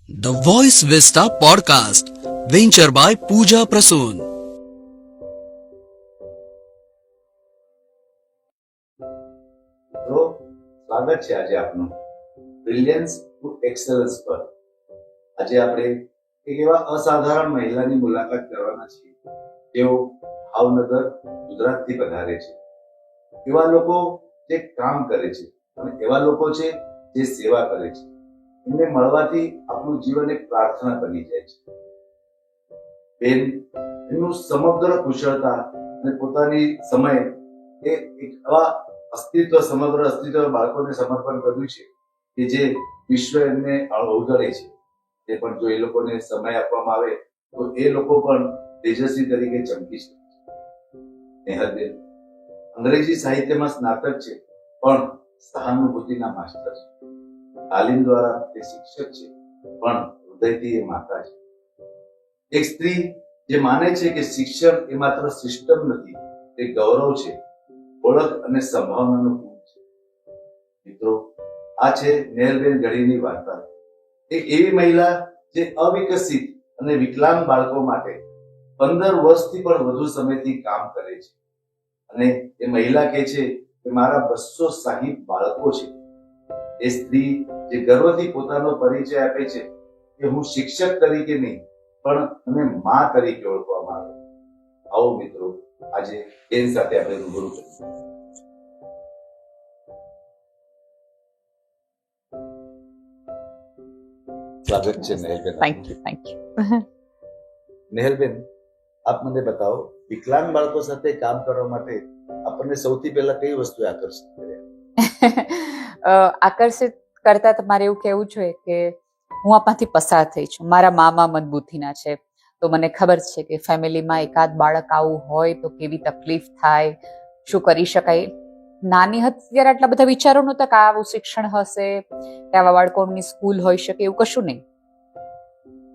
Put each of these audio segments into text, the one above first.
The Voice Vista Podcast, venture by Pooja Prasoon. તો સ્વાગત છે આજે આપનું બ્રિલિયન્સ ટુ એક્સેલન્સ પર. આજે આપણે એક એવા અસાધારણ મહિલાની મુલાકાત કરવાના છીએ જેઓ ભાવનગર ગુજરાતથી પધારે છે. એવા લોકો જે કામ કરે છે અને એવા લોકો છે જે સેવા કરે છે. એમને મળવાથી આપણું જીવન એક પ્રાર્થના બની જાય છે. બેન એમનું સમગ્ર કુશળતા અને પોતાની સમય એ એક આવા સમગ્ર અસ્તિત્વ બાળકોને સમર્પણ કર્યું છે કે જે વિશ્વ એમને અવગણે છે. તે પણ જો એ લોકોને સમય આપવામાં આવે તો એ લોકો પણ તેજસ્વી તરીકે ચમકી શકે છે. નેહલબેન અંગ્રેજી સાહિત્યમાં સ્નાતક છે, પણ સહાનુભૂતિના માસ્ટર છે. તાલીમ દ્વારા તે શિક્ષક છે, પણ હૃદયથી એ માતા છે. એક સ્ત્રી જે માને છે કે શિક્ષણ એ માત્ર સિસ્ટમ નથી, તે ગૌરવ છે, ઓળખ અને સંભાવનાનું પૂર છે. મિત્રો, આ છે નેહલબેન ગઢીની વાર્તા. એક એવી મહિલા જે અવિકસિત અને વિકલાંગ બાળકો માટે 15 વર્ષથી પણ વધુ સમયથી કામ કરે છે. અને એ મહિલા કહે છે કે મારા 260 બાળકો છે. એ સ્ત્રી જે ગર્વથી પોતાનો પરિચય આપે છે કે હું શિક્ષક તરીકે નહીં, પણ મને મા તરીકે ઓળખવામાં આવે. આવો મિત્રો, આજે બેન સાથે આપણે રૂબરૂ કરીએ. સ્વાગત છે નેહલબેન. Thank you. નેહલબેન, આપ મને બતાવો, વિકલાંગ બાળકો સાથે કામ કરવા માટે આપણને સૌથી પહેલા કઈ વસ્તુએ આકર્ષિત કર્યા? આકર્ષિત કરતા તમારે એવું કહેવું જોઈએ કે હું આમાંથી પસાર થઈ છું. મારા મામા મજબૂતીના છે, તો મને ખબર છે કે ફેમિલીમાં એકાદ બાળક આવું હોય તો કેવી તકલીફ થાય, શું કરી શકાય. નાની હતી ત્યારે આટલા બધા વિચારો નહોતા કે આવું શિક્ષણ હશે, કે આવા બાળકોની સ્કૂલ હોઈ શકે, એવું કશું નહીં.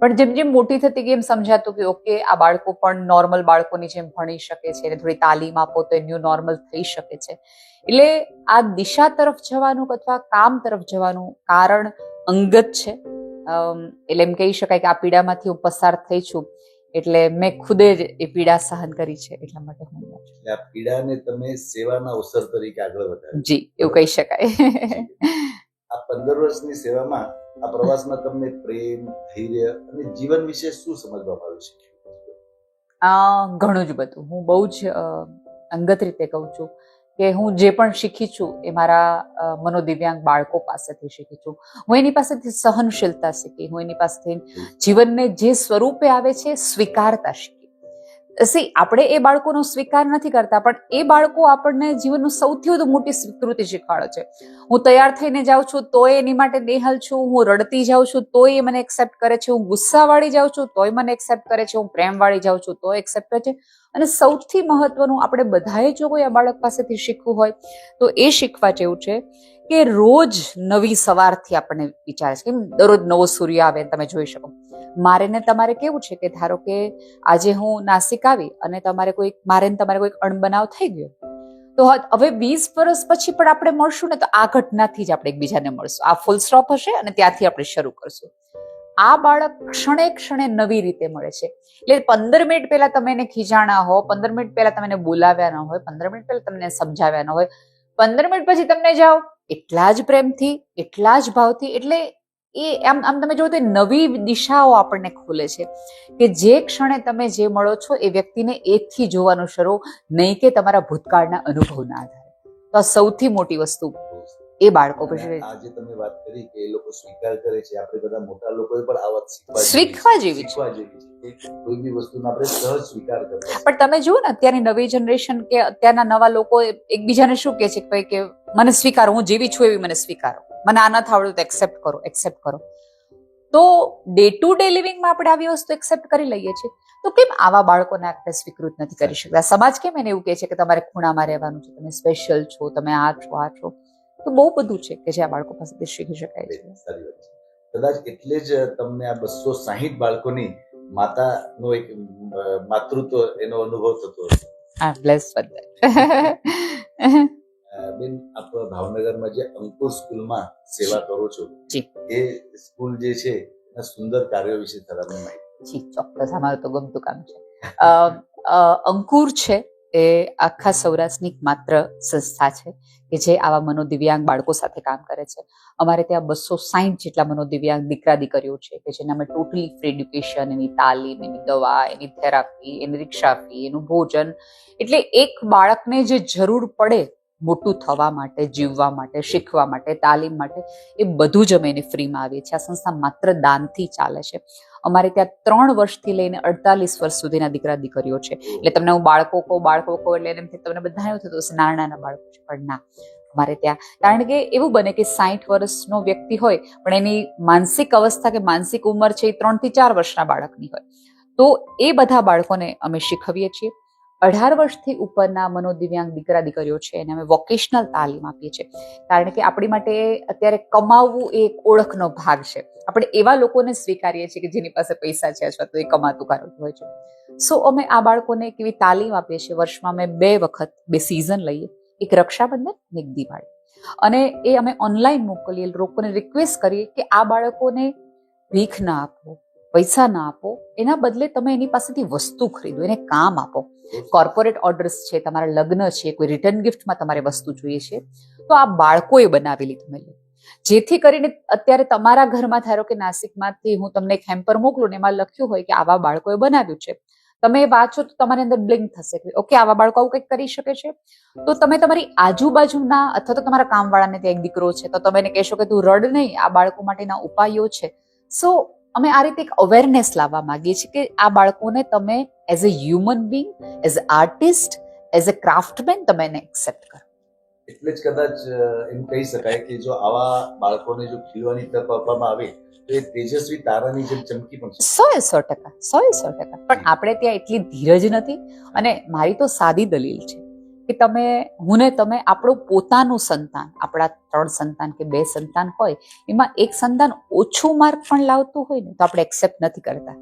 પણ જેમ જેમ મોટી થતી ગઈ એમ સમજાતું કે ઓકે, આ બાળકો પણ નોર્મલ બાળકોની જેમ ભણી શકે છે, એને થોડી તાલીમ આપો તો ન્યૂ નોર્મલ થઈ શકે છે. એટલે આ દિશા તરફ જવાનું અથવા કામ તરફ જવાનું કારણ અંગત છે. એટલે એમ કહી શકાય કે આ પીડામાંથી હું પસાર થઈ છું, એટલે મેં ખુદે જ એ પીડા સહન કરી છે. એટલા માટે હું અહીંયા છું. આ પીડાને તમે સેવાના અવસર તરીકે આગળ વધાર્યો. જી, એવું કહી શકાય. આ 15 વર્ષની સેવામાં, આ પ્રવાસમાં તમને પ્રેમ, ધૈર્ય અને જીવન વિશે શું સમજવા મળ્યું છે? ઘણું જ બધું. હું બહુ જ અંગત રીતે કહું છું કે હું જે પણ શીખી છું એ મારા મનોદિવ્યાંગ બાળકો પાસેથી શીખી છું. હું એની પાસેથી સહનશીલતા શીખી, હું એની પાસેથી જીવનને જે સ્વરૂપે આવે છે સ્વીકારતા શીખી. આપણે એ બાળકોનો સ્વીકાર નથી કરતા, પણ એ બાળકો આપણને જીવનનું સૌથી વધુ મોટી સ્વીકૃતિ શીખવાડે છે. હું તૈયાર થઈને જાઉં છું તોય એની માટે નેહલ છું, હું રડતી જાઉં છું તોય એ મને એક્સેપ્ટ કરે છે, હું ગુસ્સાવાળી જાઉં છું તોય મને એક્સેપ્ટ કરે છે, હું પ્રેમવાળી જાઉં છું તોય એક્સેપ્ટ કરે છે. અને સૌથી મહત્વનું, આપણે બધાએ જો કોઈ આ બાળક પાસેથી શીખવું હોય તો એ શીખવા જેવું છે કે રોજ નવી સવારથી આપણને વિચારે છે, કેમ દરરોજ નવો સૂર્ય આવે તમે જોઈ શકો. મારે ને તમારે કેવું છે કે ધારો કે આજે હું નાસિક આવી અને તમારે કોઈક અણબનાવ થઈ ગયો, તો હવે 20 વર્ષ પછી પણ આપણે મળશું ને તો આ ઘટનાથી જ આપણે એકબીજાને મળશું. આ ફૂલ સ્ટોપ હશે અને ત્યાંથી આપણે શરૂ કરશું. આ બાળક ક્ષણે ક્ષણે નવી રીતે મળે છે. એટલે 15 મિનિટ પહેલા તમે એને ખીજાણા હો, 15 મિનિટ પહેલા તમે એને બોલાવ્યા ન હોય, 15 મિનિટ પહેલા તમને સમજાવ્યા ન હોય, 15 મિનિટ પછી તમને જાઓ એટલા જ પ્રેમથી, એટલા જ ભાવથી. એટલે એ આમ તમે જોવો તો નવી દિશાઓ આપણને ખુલે છે કે જે ક્ષણે તમે જે મળો છો એ વ્યક્તિને એથી જોવાનું શરૂ, નહીં કે તમારા ભૂતકાળના અનુભવના આધારે. તો આ સૌથી મોટી વસ્તુ એ બાળકો પછી આજે તમે વાત કરી કે એ લોકો સ્વીકાર કરે છે. આપણે બધા મોટા લોકોએ પણ આ વાત શીખવા જેવી છે. કોઈ બી વસ્તુનો આપણે સહજ સ્વીકાર કરવો. પણ તમે જુઓ ને અત્યારની નવી જનરેશન કે અત્યારના નવા લોકો એકબીજાને શું કહે છે કે મને સ્વીકારો, હું જેવી છું એવી મને સ્વીકારો, મને આ નથી આવડતું તો એક્સેપ્ટ કરો. તો ડે ટુ ડે લિવિંગમાં આપણે આવી વસ્તુ એક્સેપ્ટ કરી લઈએ છીએ, તો કેમ આવા બાળકોને આપણે સ્વીકૃત નથી કરી શકતા? સમાજ કેમ એને એવું કહે છે કે તમારે ખૂણામાં રહેવાનું છે, તમે સ્પેશિયલ છો, તમે આ છો. તો બહુ બધું છે કે જે આ બાળકો પાસેથી શીખી શકાય છે. સારી વાત છે. કદાચ એટલે જ તમને આ 260 બાળકોની માતાનો એક માતૃત્વ એનો અનુભવ થતો હશે. હા, બ્લેસ ફોર ધેટ. બેન, આપ ભાવનગરમાં જે અંકુર સ્કૂલમાં સેવા કરો છો, જી. એ સ્કૂલ જે છે સુંદર કાર્યો વિશે થોડા માહિતી. જી ચોક્કસ, અમારું તો ગમતું કામ છે. અંકુર છે એ આખા સૌરાષ્ટ્રની એકમાત્ર સંસ્થા છે કે જે આવા મનોદિવ્યાંગ બાળકો સાથે કામ કરે છે. અમારે ત્યાં 260 જેટલા મનોદિવ્યાંગ દીકરા દીકરીઓ છે કે જેને અમે ટોટલી ફ્રી એડ્યુકેશન, એની તાલીમ, એની દવા, એની થેરાપી, એની રિક્ષા ફી, એનું ભોજન, એટલે એક બાળકને જે જરૂર પડે મોટું થવા માટે, જીવવા માટે, શીખવા માટે, તાલીમ માટે, એ બધું જ અમે એને ફ્રીમાં આવીએ છીએ. આ સંસ્થા માત્ર દાનથી ચાલે છે. અમારે ત્યાં 3 વર્ષથી લઈને 48 વર્ષ સુધીના દીકરા દીકરીઓ છે. એટલે તમને હું બાળકો કહું એટલે એમ તમને બધા એવું થતું હશે નાના નાના બાળકો છે, પણ ના, અમારે ત્યાં કારણ કે એવું બને કે 60 વર્ષનો વ્યક્તિ હોય પણ એની માનસિક અવસ્થા કે માનસિક ઉંમર છે એ 3 થી 4 વર્ષના બાળકની હોય. તો એ બધા બાળકોને અમે શીખવીએ છીએ. 18 વર્ષથી ઉપરના મનોદિવ્યાંગ દીકરા દીકરીઓ છે એને અમે વોકેશનલ તાલીમ આપીએ છીએ. કારણ કે આપણી માટે અત્યારે કમાવવું એ એક ઓળખનો ભાગ છે. આપણે એવા લોકોને સ્વીકારીએ છીએ કે જેની પાસે પૈસા છે અથવા તો એ કમાતું કારણ હોય છે. સો અમે આ બાળકોને એક એવી તાલીમ આપીએ છીએ. વર્ષમાં અમે 2 વખત 2 સિઝન લઈએ, એક રક્ષાબંધન અને એક દિવાળી, અને એ અમે ઓનલાઈન મોકલીએ. લોકોને રિક્વેસ્ટ કરીએ કે આ બાળકોને ભીખ ના આપો, પૈસા ના આપો, એના બદલે તમે એની પાસેથી વસ્તુ ખરીદો, એને કામ આપો. કોર્પોરેટ ઓર્ડર્સ છે, તમારા લગ્ન છે, કોઈ રિટર્ન ગિફ્ટમાં તમારે વસ્તુ જોઈએ છે, તો આ બાળકોએ બનાવેલી તમે લો. જેથી કરીને અત્યારે તમારા ઘરમાં ધારો કે નાસિકમાંથી હું તમને એક હેમ્પર મોકલું ને એમાં લખ્યું હોય કે આવા બાળકોએ બનાવ્યું છે, તમે વાંચો તો તમારી અંદર બ્લિંક થશે કે ઓકે આવા બાળકો આવું કંઈક કરી શકે છે. તો તમે તમારી આજુબાજુના અથવા તો તમારા કામવાળાને ત્યાં એક દીકરો છે તો તમે એને કહેશો કે તું રડ નહીં, આ બાળકો માટેના ઉપાયો છે. સો અમે આ રીતે એક અવેરનેસ લાવવા માંગીએ છીએ કે આ બાળકોને તમે as a human being, as a artist, as a craftsman તમે એને એક્સેપ્ટ કરો. એટલે જ કદાચ એમ કહી શકાય કે જો આવા બાળકોને જો ખીલવાની તક આપવામાં આવે તો એ તેજસ્વી તારાની જેમ ચમકી પણ શકે. 100% પણ આપણે ત્યાં એટલી ધીરજ નથી. અને મારી તો સાદી દલીલ છે કે હું ને તમે આપણું પોતાનું સંતાન, આપણા 3 સંતાન કે 2 સંતાન હોય, એમાં એક સંતાન ઓછું માર્ક પણ લાવતું હોય ને તો આપણે એક્સેપ્ટ નથી કરતા.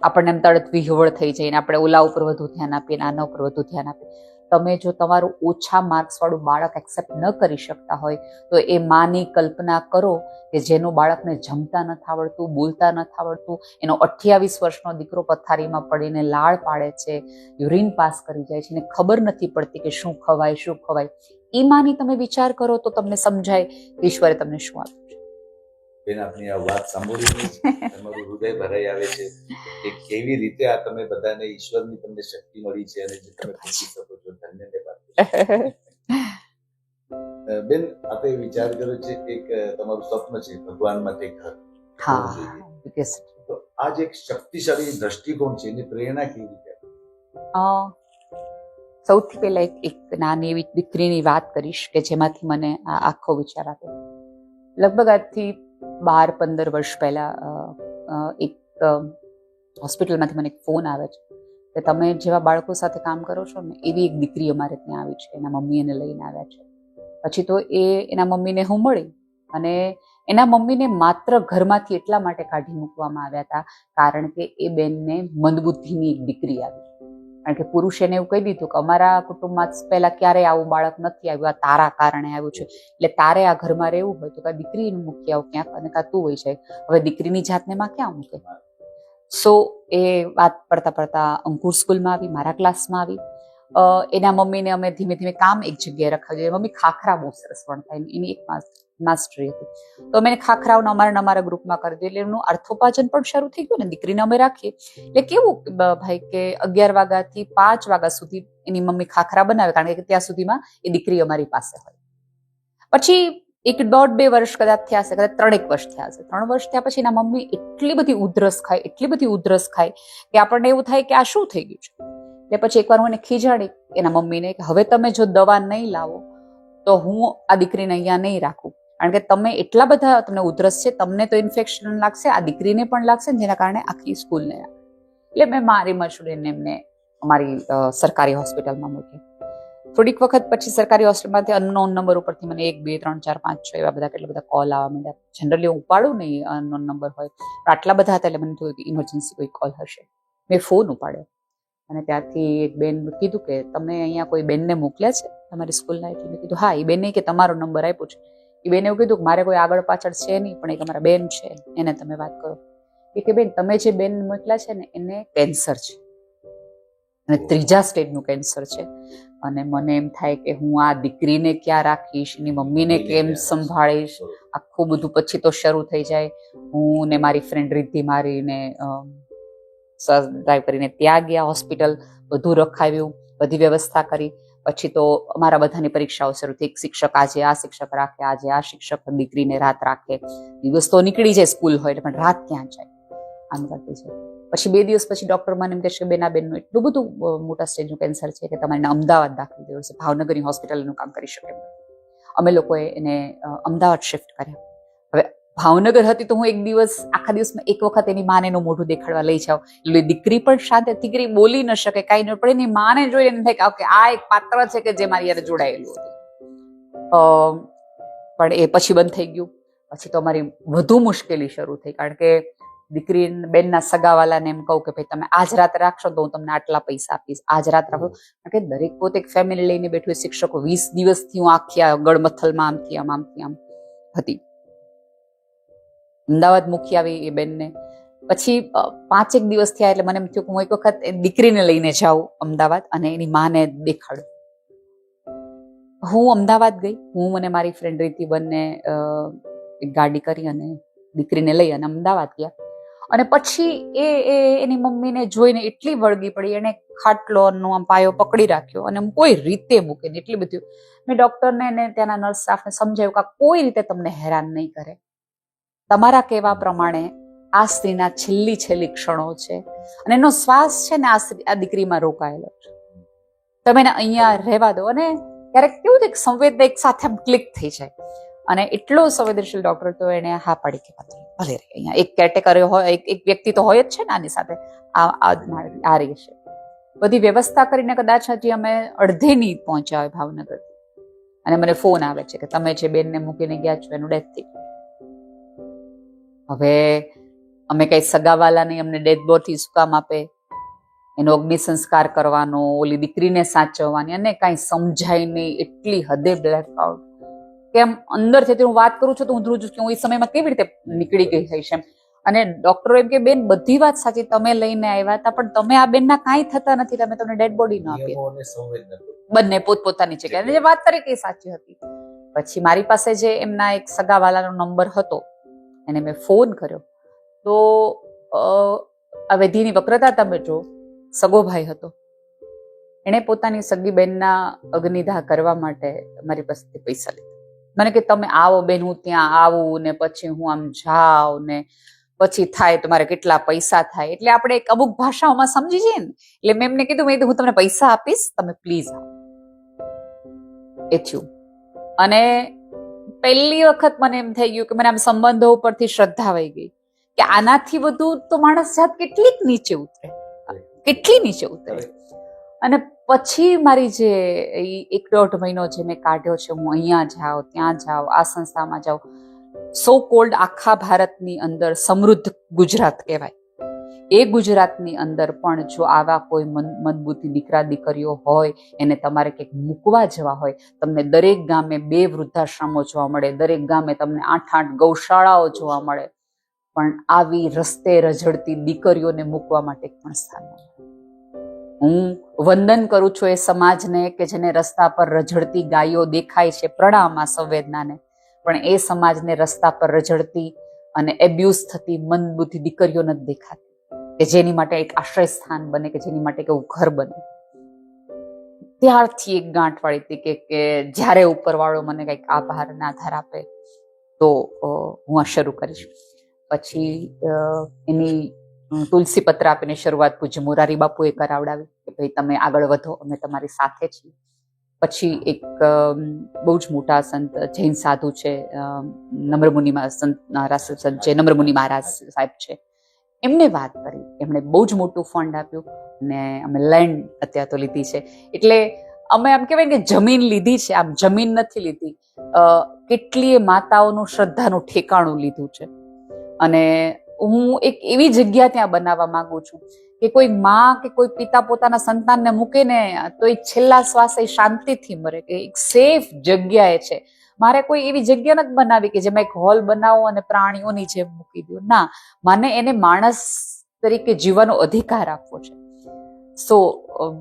આપણને એમ તરત વિહવળ થઈ જાય ને આપણે ઓલા ઉપર વધુ ધ્યાન આપીએ ને આના ઉપર વધુ ધ્યાન આપીએ. તમે જો તમારું ઓછા માર્ક્સ વાળું બાળક એક્સેપ્ટ ન કરી શકતા હોય તો એ માની કલ્પના કરો કે જેનું બાળકને જમતા નથી આવડતું, બોલતા નથી આવડતું, એનો 28 વર્ષનો દીકરો પથારીમાં પડીને લાળ પાડે છે, યુરિન પાસ કરી જાય છે ને ખબર નથી પડતી કે શું ખવાય. એ માની તમે વિચાર કરો તો તમને સમજાય કે ઈશ્વરે તમને શું આપ્યું છે. બેન, આપની આ વાત સાંભળીને તમારું હૃદય ભરાઈ આવે છે કે કેવી રીતે આ તમે બધાને ઈશ્વરની તમને શક્તિ મળી છે અને જે તમે પહોંચી શકો છો. ધન્યવાદ. બેન, આપે વિચાર કર્યો છે કે એક તમારું સ્વપ્ન છે ભગવાનમાં તે ઘર. હા, તો આ જે એક શક્તિશાળી દ્રષ્ટિકોણ છે એની પ્રેરણા કેવી રીતે? સૌથી પહેલા એક નાની એવી દીકરીની વાત કરીશ કે જેમાંથી મને આ આખો વિચાર આવ્યો. લગભગ આજથી 12-15 વર્ષ પહેલા એક હોસ્પિટલમાંથી મને એક ફોન આવે છે કે તમે જેવા બાળકો સાથે કામ કરો છો ને એવી એક દીકરી અમારે ત્યાં આવી છે, એના મમ્મી એને લઈને આવ્યા છે. પછી તો એના મમ્મીને હું મળી અને એના મમ્મીને માત્ર ઘરમાંથી એટલા માટે કાઢી મૂકવામાં આવ્યા હતા કારણ કે એ બેનને મંદબુદ્ધિની એક દીકરી આવી. કારણ કે પુરુષ એને એવું કહી દીધું કે અમારા કુટુંબમાં પહેલા ક્યારેય આવું બાળક નથી આવ્યું, આ તારા કારણે આવ્યું છે, એટલે તારે આ ઘરમાં રહેવું હોય તો કાં દીકરીને મૂકી આવ ક્યાંક અને કાં તું હોય જાય. હવે દીકરીની જાતને માં ક્યાં મૂકે? સો એ વાત પડતા અંકુર સ્કૂલમાં આવી, મારા ક્લાસમાં આવી. એના મમ્મીને અમે ધીમે ધીમે કામ એક જગ્યાએ રખાવી. મમ્મી ખાખરા બહુ સરસ વણતા, એની એક માસ્ટરી હતી. તો અમે ખાખરાઓને અમારા ગ્રુપમાં કરી દીધું. એટલે એમનું અર્થોપાર્જન પણ શરૂ થઈ ગયું ને દીકરીને અમે રાખીએ. એટલે કેવું ભાઈ કે 11 વાગ્યાથી 5 વાગ્યા સુધી એની મમ્મી ખાખરા બનાવે કારણ કે ત્યાં સુધીમાં એ દીકરી અમારી પાસે હોય. પછી 1.5-2 વર્ષ કદાચ થયા હશે, કદાચ 3 વર્ષ થયા હશે. 3 વર્ષ થયા પછી એના મમ્મી એટલી બધી ઉધરસ ખાય કે આપણને એવું થાય કે આ શું થઈ ગયું છે. એટલે પછી એકવાર હું એને ખીજાડી એના મમ્મીને કે હવે તમે જો દવા નહીં લાવો તો હું આ દીકરીને અહીંયા નહીં રાખું. કારણ કે તમે એટલા બધા તમને ઉધરસ છે, તમને તો ઇન્ફેક્શન લાગશે, આ દીકરીને પણ લાગશે, જેના કારણે આખી સ્કૂલને. એટલે મેં મારી મજૂરીને એમને અમારી સરકારી હોસ્પિટલમાં મૂકી. થોડીક વખત પછી સરકારી હોસ્પિટલમાંથી અનનોન નંબર ઉપરથી મને 1, 2, 3, 4, 5, 6 એવા બધા કેટલા બધા કોલ આવવા માંડ્યા. જનરલી હું ઉપાડું નહીં અનનોન નંબર હોય, પણ આટલા બધા હતા એટલે મને થયું કે ઇમરજન્સી કોઈ કોલ હશે. મેં ફોન ઉપાડ્યો અને ત્યાંથી એક બેન કીધું કે તમે અહીંયા કોઈ બેનને મોકલ્યા છે તમારી સ્કૂલના? એટલે મેં કીધું હા. એ બેને કે તમારો નંબર આપ્યો છે. એ બેને એવું કીધું કે મારે કોઈ આગળ પાછળ છે નહીં, પણ એક અમારા બેન છે, એને તમે વાત કરો. કે બેન તમે જે બેન મોકલા છે ને એને કેન્સર છે અને 3જા સ્ટેજનું કેન્સર છે અને મને એમ થાય કે હું આ દીકરીને ક્યાં રાખીશ, એની મમ્મીને કેમ સંભાળીશ, આખું બધું પછી તો શરૂ થઈ જાય. હું ને મારી ફ્રેન્ડ રિદ્ધિ મારીને ડ્રાઈવ કરીને ત્યાં ગયા હોસ્પિટલ, બધું રખાવ્યું, બધી વ્યવસ્થા કરી. પછી તો અમારા બધાની પરીક્ષાઓ શરૂ થઈ. એક શિક્ષક આજે આ શિક્ષક રાખે, આજે આ શિક્ષક દીકરીને રાત રાખે. દિવસ તો નીકળી જાય સ્કૂલ હોય એટલે, પણ રાત ક્યાં જાય, આમ કરતી છે. પછી 2 દિવસ પછી ડોક્ટર મને એમ કહે છે કે બેન આ બેનનું એટલું બધું મોટા સ્ટેજનું કેન્સર છે કે તમારે અમદાવાદ દાખલ દેવું છે, ભાવનગરની હોસ્પિટલનું કામ કરી શકે એમ નથી. અમે લોકોએ એને અમદાવાદ શિફ્ટ કર્યા. હવે ભાવનગર હતી તો હું એક દિવસ આખા દિવસમાં એક વખત એની માને એનું મોઢું દેખાડવા લઈ જાઉં, એટલે દીકરી પણ શાંત, દીકરી બોલી ન શકે, કાંઈ ન, પણ એની માને જોઈ એમ થાય કે ઓકે આ એક પાત્ર છે કે જે મારી યાર જોડાયેલું હતું. પણ એ પછી બંધ થઈ ગયું. પછી તો અમારી વધુ મુશ્કેલી શરૂ થઈ, કારણ કે દીકરી બેનના સગાવાલાને એમ કહું કે ભાઈ તમે આજ રાત રાખશો તો હું તમને આટલા પૈસા આપીશ, આજ રાત રાખો. કારણ કે દરેક પોતે એક ફેમિલી લઈને બેઠું, શિક્ષકો 20 દિવસથી હું આખી આ ગળમથલમાં આમથી આમ હતી. અમદાવાદ મૂકી આવી એ બેનને. પછી 5 દિવસ થયા એટલે મને એમ થયું કે હું એક વખત દીકરીને લઈને જાઉં અમદાવાદ અને એની માને દેખાડું. હું અમદાવાદ ગઈ, હું અને મારી ફ્રેન્ડ રીતિ બંને એક ગાડી કરી અને દીકરીને લઈ અને અમદાવાદ ગયા. અને પછી એની મમ્મીને જોઈને એટલી વળગી પડી, એને ખાટલોનો આમ પાયો પકડી રાખ્યો અને કોઈ રીતે મૂકે ને એટલી બધી. મેં ડોક્ટરને ને ત્યાંના નર્સ સ્ટાફને સમજાવ્યું કે કોઈ રીતે તમને હેરાન નહીં કરે, તમારા કહેવા પ્રમાણે આ સ્ત્રીના છેલ્લી ક્ષણો છે અને એનો શ્વાસ છે ને આ દીકરીમાં રોકાયેલો છે, તમે એને અહીંયા રહેવા દો. અને ક્યારેક કેવું થાય કે સંવેદના એક સાથે આમ ક્લિક થઈ જાય. અને એટલો સંવેદનશીલ ડોક્ટર તો એને હા પાડી કે ભલે રે, અહીંયા એક કેટેગર હોય, એક વ્યક્તિ તો હોય જ છે ને આની સાથે, આ રહી છે. બધી વ્યવસ્થા કરીને કદાચ હજી અમે અડધે નહીં પહોંચ્યા હોય ભાવનગર, અને મને ફોન આવે છે કે તમે જે બેનને મૂકીને ગયા છો એનું ડેથ થઈ ગયું. હવે અમે કઈ સગાવાલા નહીં, અમને ડેડ બોડી શું કામ આપે, એનો અગ્નિ સંસ્કાર કરવાનો, ઓલી દીકરીને સાચવવાની, અને કાંઈ સમજાય નહીં. એટલી હદે બ્લેકઆઉટ કે આમ અંદરથી હું વાત કરું છું તો હું ધ્રુજું છું કે હું એ સમયમાં કેવી રીતે નીકળી ગઈ હઈશ એમ. અને ડોક્ટરો એમ કે બેન બધી વાત સાચી, તમે લઈને આવ્યા હતા પણ તમે આ બેનના કાંઈ થતા નથી, તમે તમને ડેડ બોડી ન આપી. બંને પોતપોતાની જગ્યાએ જે વાત કરી કે સાચી હતી. પછી મારી પાસે જે એમના એક સગાવાલાનો નંબર હતો એને મેં ફોન કર્યો તો આ વિધિની વક્રતા તમે જો, સગો ભાઈ હતો, એણે પોતાની સગી બેનના અગ્નિદાહ કરવા માટે મારી પાસેથી પૈસા લીધા. મને કે તમે આવો બેન, હું ત્યાં આવું ને પછી હું આમ જાઉં ને પછી થાય તમારે કેટલા પૈસા થાય, એટલે આપણે એક અમુક ભાષાઓમાં સમજી જઈએ ને. એટલે મેં એમને કીધું હું તમને પૈસા આપીશ, તમે પ્લીઝ આવો. એ થયું. અને પહેલી વખત મને એમ થઈ ગયું કે મને આમ સંબંધો ઉપરથી શ્રદ્ધા વહી ગઈ કે આનાથી બધું તો માણસ જાત કેટલી નીચે ઉતરે. અને પછી મારી જે 1-1.5 મહિનો જે મેં કાઢ્યો છે, હું અહીંયા જાઉં, ત્યાં જાઉં, આ સંસ્થામાં જાઉં, સો કોલ્ડ આખા ભારતની અંદર સમૃદ્ધ ગુજરાત કહેવાય, એ ગુજરાતની અંદર પણ જો આવા કોઈ મનબુદ્ધિ દીકરા દીકરીઓ હોય, એને તમારે કંઈક મૂકવા જવા હોય, તમને દરેક ગામે 2 વૃદ્ધાશ્રમો જોવા મળે, દરેક ગામે તમને 8-8 ગૌશાળાઓ જોવા મળે, પણ આવી રસ્તે રઝળતી દીકરીઓને મૂકવા માટે પણ સ્થાન ન મળે. હું વંદન કરું છું એ સમાજને કે જેને રસ્તા પર રઝળતી ગાયો દેખાય છે, પ્રણામ આ સંવેદનાને, પણ એ સમાજને રસ્તા પર રઝળતી અને એબ્યુઝ થતી મંદબુદ્ધિ દીકરીઓ નથી દેખાતી, કે જેની માટે એક આશ્રય સ્થાન બને, કે જેની માટે કેવું ઘર બને. ત્યારથી એક ગાંઠ વાળી હતી કે જ્યારે ઉપરવાળો મને કંઈક આભારના આધાર આપે તો હું આ શરૂ કરીશ. પછી એની તુલસી પત્ર આપીને શરૂઆત પૂજ્ય મોરારી બાપુએ કરાવડાવી કે ભાઈ તમે આગળ વધો, અમે તમારી સાથે છીએ. પછી એક બહુ જ મોટા સંત જૈન સાધુ છે, નમ્રમુનિ સંત જે નમ્રમુનિ મહારાજ સાહેબ છે, એમને વાત કરી, એમણે બહુ જ મોટું ફંડ આપ્યું ને અમે લેન્ડ અત્યારે તો લીધી છે. એટલે અમે આમ કહેવાય કે જમીન લીધી છે, આમ જમીન નથી લીધી, કેટલીય માતાઓનું શ્રદ્ધાનું ઠેકાણું લીધું છે. અને હું એક એવી જગ્યા ત્યાં બનાવવા માંગુ છું કે કોઈ માં કે કોઈ પિતા પોતાના સંતાનને મૂકે ને તો એ છેલ્લા શ્વાસે શાંતિથી મરે, કે એક સેફ જગ્યાએ છે. મારે કોઈ એવી જગ્યા નથી બનાવી કે જેમાં એક હોલ બનાવો અને પ્રાણીઓની જેમ મૂકી દો. ના, મને એને માણસ તરીકે જીવવાનો અધિકાર આપવો છે. સો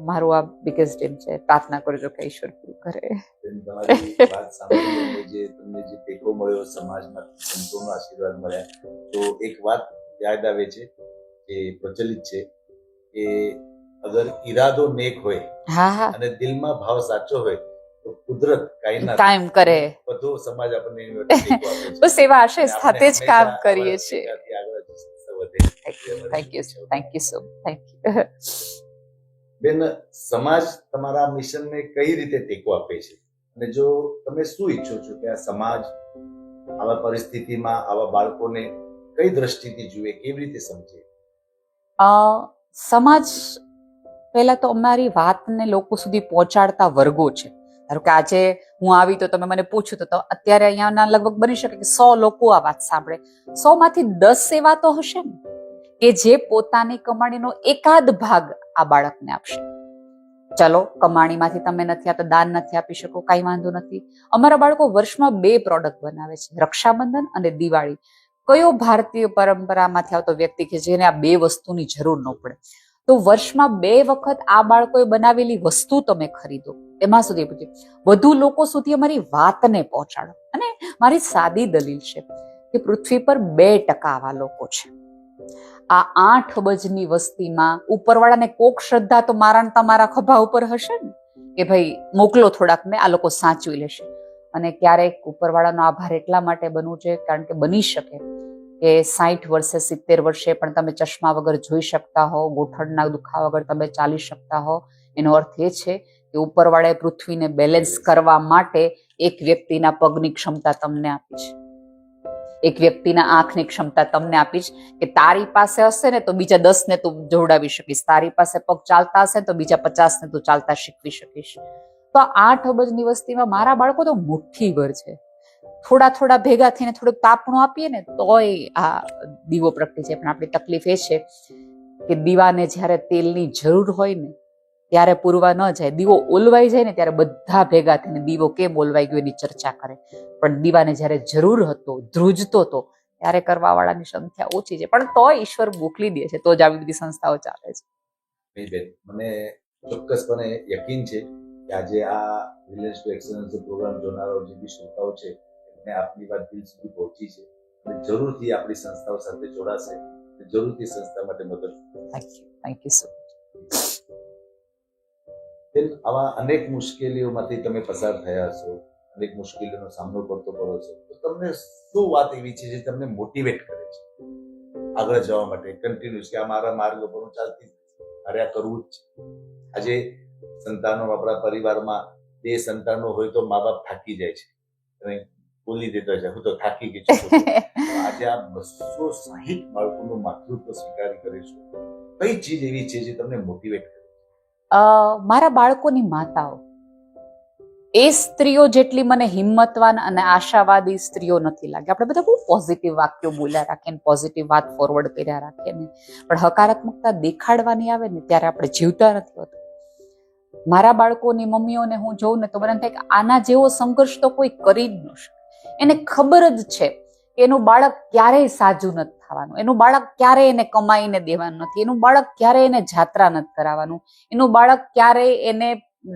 મારું આ બિગેસ્ટ એમ છે. પ્રાર્થના કરજો કે ઈશ્વર પૂરું કરે. તમારી વાત સાંભળી જે તમને જે ટેકો મળ્યો, સમાજમાં સંતોનો આશીર્વાદ મળ્યા, તો એક વાત યાદ આવે છે કે પ્રચલિત છે કે અગર ઈરાદો નેક હોય હા હા, અને દિલમાં ભાવ સાચો હોય તો કુદરત કાયનાત કાયમ કરે. બધો સમાજ આપણને એની વચ્ચે ટેકો આપે છે. બસ એવા આશય અને સાથે આપણે જ કામ હંમેશા કરીએ આવા છીએ. ટેકાથી આગળ જ સંસ્થા વધે. Thank you thank you so thank you. બેન, સમાજ તમારા મિશનને કઈ રીતે ટેકો આપે છે, અને જો તમે શું ઈચ્છો છો કે આ સમાજ આવા પરિસ્થિતિમાં આવા બાળકોને કઈ દ્રષ્ટિથી જુએ, કેવી રીતે સમજે? સમાજ પહેલા તો અમારી વાતને લોકો સુધી પહોંચાડતા વર્ગો છે. ધારો કે આજે હું આવી તો તમે મને પૂછ્યું તો અત્યારે અહીંયાના લગભગ બની શકે કે 100 લોકો આ વાત સાંભળે. 100 માંથી 10 એવા તો હશે ને કે જે પોતાની કમાણીનો એકાદ ભાગ આ બાળકને આપશે. ચલો, કમાણીમાંથી તમે નથી આપતા, દાન નથી આપી શકો, કઈ વાંધો નથી. અમારા બાળકો વર્ષમાં 2 પ્રોડક્ટ બનાવે છે, રક્ષાબંધન અને દિવાળી. કયો ભારતીય પરંપરામાંથી આવતો વ્યક્તિ કે જેને આ 2 વસ્તુની જરૂર ન પડે? તો વર્ષમાં 2 વખત આ બાળકોએ બનાવેલી વસ્તુ તમે ખરીદો. એમાં સુધી વધુ લોકો સુધી અમારી વાતને પહોંચાડો. અને મારી સાદી દલીલ છે કે પૃથ્વી પર 2% આવા લોકો છે. આ 8 અબજની વસ્તીમાં ઉપરવાળાને કોક શ્રદ્ધા તો મારા ને તમારા ખભા ઉપર હશે ને કે ભાઈ મોકલો થોડાક ને, આ લોકો સાચવી લેશે. અને ક્યારેક ઉપરવાળાનો આભાર એટલા માટે બનવું છે કારણ કે બની શકે કે 60 વર્ષે 70 વર્ષે પણ તમે ચશ્મા વગર જોઈ શકતા હો, ગોઠણના દુખાવા વગર તમે ચાલી શકતા હો. એનો અર્થ એ છે કે ઉપરવાળાએ પૃથ્વીને બેલેન્સ કરવા માટે એક વ્યક્તિના પગની ક્ષમતા તમને આપી છે, એક વ્યક્તિના આંખની ક્ષમતા તમને આપી છે કે તારી પાસે હશે ને તો બીજા 10 ને તું જોડાવી શકીશ, તારી પાસે પગ ચાલતા હશે તો બીજા 50 ને તું ચાલતા શીખવી શકીશ. તો 8 અબજની વસ્તીમાં મારા બાળકો તો મુઠ્ઠીભર છે. થોડા થોડા ભેગા થઈને થોડુંક તાપણું આપીએ ને તોય આ દીવો પ્રગટી જાય. પણ આપણી તકલીફ એ છે કે દીવાને જ્યારે તેલની જરૂર હોય ને ત્યારે પૂરવા ન જાય. દીવો ઓલવાઈ જાય ને ત્યારે બધા ભેગા થઈને દીવો કેમ ઓલવાઈ ગયો એની ચર્ચા કરે. પણ દીવાને જ્યારે જરૂર હતો, ધ્રુજતો હતો, ત્યારે કરવા વાળાની સંખ્યા ઓછી છે. પણ તોય ઈશ્વર મોકલી દે છે, તો જ આવી બધી સંસ્થાઓ ચાલે છે. બેન, મને ચોક્કસપણે યકીન છે કે આજે આ રિલેન્સ ટુ એક્સલન્સ પ્રોગ્રામ જોનારો જે બી શ્રોતાઓ છે એમને આપની વાત દિલ સુધી પહોંચી છે અને જરૂરથી આપણી સંસ્થાઓ સાથે જોડાશે, જરૂરથી સંસ્થા માટે મદદ. Thank you so much. બેન, આવા અનેક મુશ્કેલીઓમાંથી તમે પસાર થયા છો, અનેક મુશ્કેલીઓનો સામનો કરતો કરો છો, તો તમને શું વાત એવી છે જે તમને મોટિવેટ કરે છે આગળ જવા માટે કન્ટિન્યુઅસ કે આ મારા માર્ગ ઉપર હું ચાલતી મારે આ કરવું જ છે? આજે સંતાનો આપણા પરિવારમાં 2 સંતાનો હોય તો મા બાપ થાકી જાય છે અને બોલી દેતા છે હું તો થાકી ગઈ છું. આજે આ 260 બાળકોનું માતૃત્વ સ્વીકારી કરીશું, કઈ ચીજ એવી છે જે તમને મોટિવેટ કરે? મારા બાળકોની માતાઓ, એ સ્ત્રીઓ જેટલી મને હિંમતવાન અને આશાવાદી સ્ત્રીઓ નથી લાગી. આપણે બધા બહુ પોઝિટિવ વાક્યો બોલ્યા રાખીએ ને પોઝિટિવ વાત ફોરવર્ડ કર્યા રાખીએ ને, પણ હકારાત્મકતા દેખાડવાની આવે ને ત્યારે આપણે જીવતા નથી હોતા. મારા બાળકોની મમ્મીઓને હું જોઉં ને તો મને થાય કે આના જેવો સંઘર્ષ તો કોઈ કરી જ ન શકે. એને ખબર જ છે કે એનું બાળક ક્યારેય સાજું નથી થવાનું, એનું બાળક ક્યારેય એને કમાઈને દેવાનું નથી, એનું બાળક ક્યારેય એને જાત્રા નથી કરાવવાનું, એનું બાળક ક્યારેય એને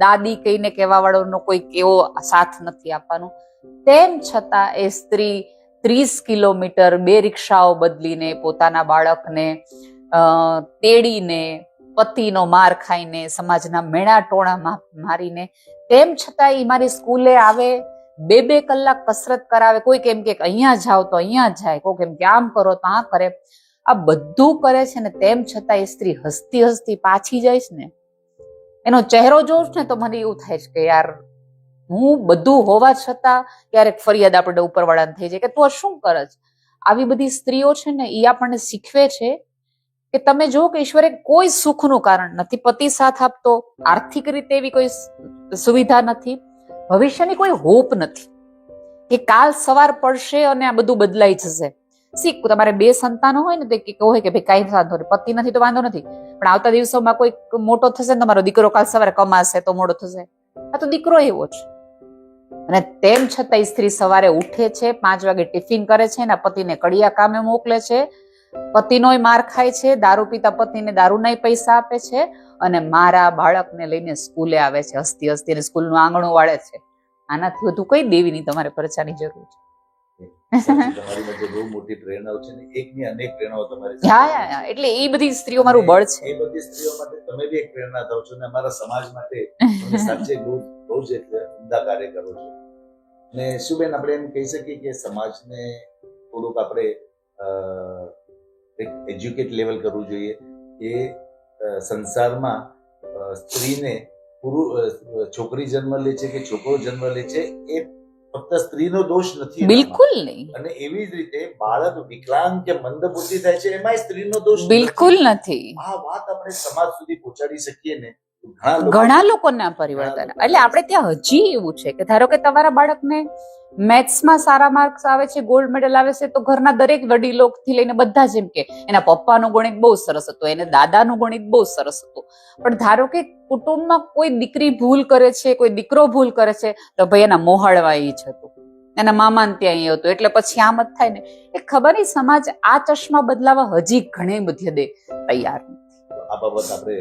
દાદી કહીને કહેવા વાળોનો કોઈ એવો સાથ નથી આપવાનો. તેમ છતાં એ સ્ત્રી 30 કિલોમીટર 2 રિક્ષાઓ બદલીને પોતાના બાળકને તેડીને, પતિનો માર ખાઈને, સમાજના મેણા ટોણા મારીને, તેમ છતાં એ મારી સ્કૂલે આવે, 2-2 કલાક કસરત કરાવે. કોઈ કેમ કે અહીંયા જાઓ તો અહીંયા જાય, કોઈ કેમ કે આમ કરો તો આ કરે. આ બધું કરે છે ને તેમ છતાં એ સ્ત્રી હસતી હસતી પાછી જાય છે ને, એનો ચહેરો જોઉં ને તો મને એવું થાય છે કે યાર, હું બધું હોવા છતાં ક્યારેક ફરિયાદ આપણે ઉપરવાળાને થઈ જાય કે તું શું કરે છે. આવી બધી સ્ત્રીઓ છે ને એ આપણને શીખવે છે કે તમે જો કે ઈશ્વરે કોઈ સુખનું કારણ નથી, પતિ સાથ આપતો, આર્થિક રીતે એવી કોઈ સુવિધા નથી, ભવિષ્યની કોઈ હોપ નથી કે કાલ સવાર પડશે અને આ બધું બદલાઈ જશે. તમારે 2 સંતાનો હોય ને તો કહે કે ભાઈ કઈ વાંધો નહીં, પતિ નથી તો વાંધો નથી, પણ આવતા દિવસોમાં કોઈ મોટો થશે ને તમારો દીકરો કાલ સવારે કમાશે તો મોટો થશે. આ તો દીકરો એવો છે. અને તેમ છતાં સ્ત્રી સવારે ઉઠે છે, 5 વાગે ટિફિન કરે છે, એના પતિને કડિયા કામે મોકલે છે, પતિનોય માર ખાય છે, દારૂ પીતા પતિને દારૂનાય પૈસા આપે છે, અને મારા બાળકને લઈને સ્કૂલે આવે છે, હસતી હસતી, અને સ્કૂલનું આંગણું વાળે છે. આનાથી વધુ કઈ દેવીની તમારે પરચાની જરૂર છે? તમારી માટે બહુ મોટી પ્રેરણાઓ છે ને, એકની અનેક પ્રેરણાઓ તમારી હા, એટલે એ બધી સ્ત્રીઓ મારું બળ છે. એ બધી સ્ત્રીઓ માટે તમે બી એક પ્રેરણા થાવ છો, અને અમારા સમાજ માટે તમે સાચે બહુ જ એટલે ઉમદા કાર્ય કરો છો. અને શુબેન, આપણે એમ કહી શકીએ કે સમાજને થોડુંક આપણે એક એજ્યુકેટ લેવલ કરવું જોઈએ કે સંસારમાં સ્ત્રીને છોકરી જન્મ લે છે કે છોકરો જન્મ લે છે એ ફક્ત સ્ત્રીનો દોષ નથી, બિલકુલ નહીં. અને એવી જ રીતે બાળક વિકલાંગ કે મંદબુદ્ધિ થાય છે એમાં સ્ત્રીનો દોષ બિલકુલ નથી. આ વાત આપણે સમાજ સુધી પહોંચાડી શકીએ ને, ઘણા લોકોને આ પરિવર્તન. એટલે આપણે ત્યાં હજી એવું છે કે ધારો કે તમારા બાળકને મેથ્સમાં સારા માર્ક્સ આવે છે, ગોલ્ડ મેડલ આવે છે, તો ઘરના દરેક વડીલોથી લઈને બધા જ એમ કે એના પપ્પાનું ગણિત બહુ સરસ હતું, એને દાદાનું ગણિત બહુ સરસ હતું. પણ ધારો કે કુટુંબમાં કોઈ દીકરી ભૂલ કરે છે, કોઈ દીકરો ભૂલ કરે છે, તો ભાઈ એના મોહળવા ઈ જ હતું, એના મામાને ત્યાં એ હતું, એટલે પછી આમ જ થાય ને. એ ખબર નહીં, સમાજ આ ચશ્મા બદલાવા હજી ઘણી બધી હદે તૈયાર નથી. આ બાબત આપણે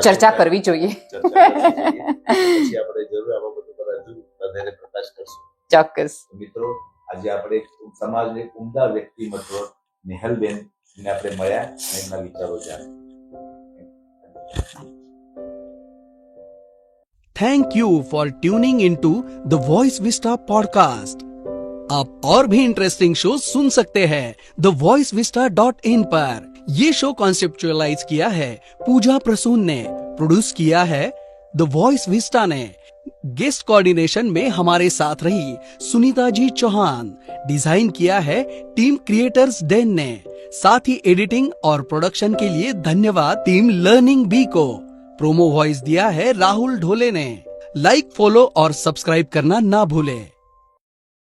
ચર્ચા કરવી જોઈએ. પછી આપણે જરૂર આ બાબત પર હજુ વધારે પ્રકાશ કરશું. ચોક્કસ. મિત્રો, આજે આપણે સમાજને ઉમદા વ્યક્તિમત્વ નેહલબેન ને આપણે મળ્યા અને એમના વિચારો જાણ્યા. Thank you for tuning into the voice Vista podcast. आप और भी इंटरेस्टिंग शो सुन सकते हैं thevoicevista.in पर. ये शो कॉन्सेप्चुअलाइज किया है पूजा प्रसून ने, प्रोड्यूस किया है द वॉइस विस्टा ने. गेस्ट कोऑर्डिनेशन में हमारे साथ रही सुनीता जी चौहान. डिजाइन किया है टीम क्रिएटर्स डेन ने. साथ ही एडिटिंग और प्रोडक्शन के लिए धन्यवाद टीम लर्निंग बी को. प्रोमो वॉइस दिया है राहुल ढोले ने. लाइक, फॉलो और सब्सक्राइब करना ना भूलें.